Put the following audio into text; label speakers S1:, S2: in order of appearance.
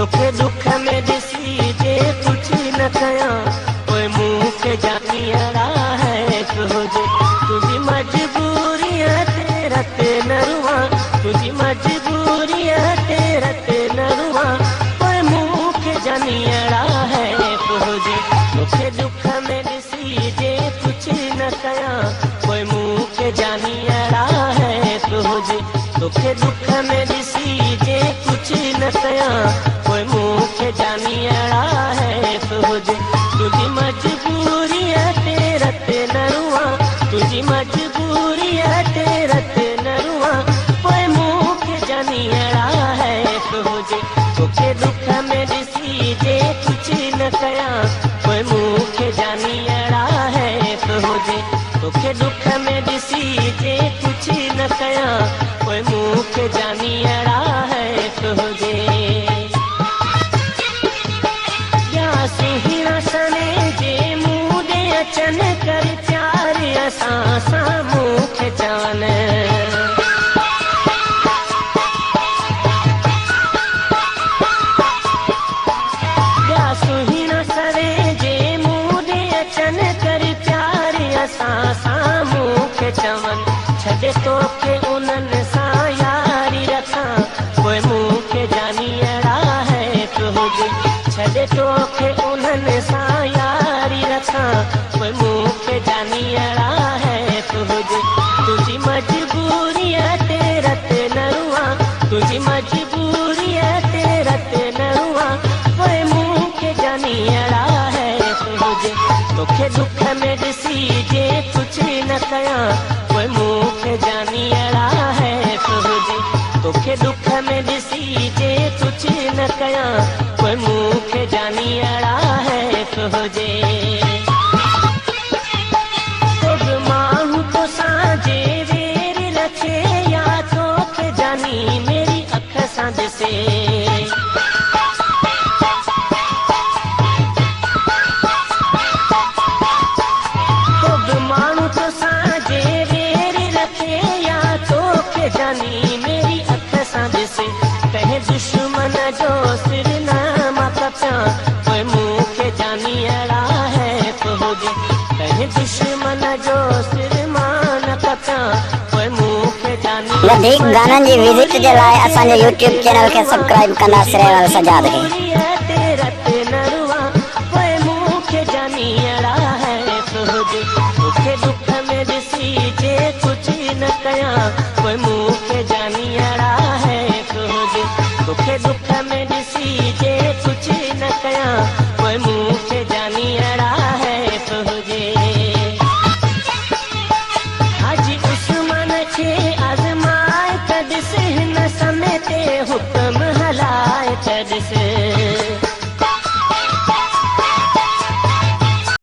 S1: तोखे दुख में ॾिसी जे कुछ न कयां कोई मुंह के जानी अड़ा है तुझे तुझी मजबूरियां तेरा ते नरुआ तुझी मजबूरियां तेरा ते नरुआ कोई मुंह के जानी अड़ा है तुझे तोखे दुख में ॾिसी जे कुछ न कयां कोई मुंह के जानी अड़ा है तुझे तोखे दुख में ॾिसी जे कुछ न कयां कोई मुंह के जानी अड़ा है तुझे तुझी मजबूरियां तेरा ते नरुआ तुझी मजबूरियां तेरा ते नरुआ कोई मुंह के जानी अड़ा है तुझे तोखे दुख में ॾिसी जे कुछ न कयां कोई मुंह के जानी अड़ा है तुझे तोखे दुख में ॾिसी जे कुछ न कयां कोई मुंह के जानी अड़ा है तुझे सुहिणा सने जे मुंह दे अचन कर प्यार असां साम्हूं खे चवन सुहिणा सने जे मुंह दे अचन कर प्यार असां साम्हूं खे चवन छॾे तोखे उन्हनि सां यारी रखां कोई मुंह खे जानी अड़ा है तुझे छॾे तोखे उन्हनि सां यारी रखां कोई मुंह के जानी अड़ा है तुझे तुझी मजबूरियां तेरा ते नरुआ तुझी मजबूरियां तेरा ते नरुआ कोई मुंह के जानी अड़ा है तुझे तोखे दुख में ॾिसी जे कुछ न कयां कोई मुंह के जानी अड़ा है तुझे तोखे दुख में ॾिसी जे कुछ न कयां कोई मुंह के जानी अड़ा है तुझे माण्हू तो साजे वेर रखे या तोखे जानी मेरी अख सां ॾिसे माण्हू तो साजे वेर रखे या तोखे जानी मेरी अख सां ॾिसे कंहिं दुश्मन जो सिर न मां कपियां कोई मुंह के जानी अड़ा है तुझे कंहिं दुश्मन जो सिर मां न कपियां कोई मुंह के जानी
S2: वधीक गाननि जी विज़िट जे लाइ असांजे YouTube चैनल खे सब्सक्राइब कंदा श्रेवाल सजाद खे
S1: तेरा ते नरुआ कोई मुंह के जानी अड़ा है तुझे तोखे दुख में ॾिसी जे कुछ न कयां कोई मुंह के जानी अड़ा है तुझे तोखे दुख में ॾिसी जे कुछ न कयां कोई मुंह के जानी अड़ा है तुझे हाजी उस्मान खे आज़माए त ॾिस हिन समय ते हुक्म हलाए त ॾिस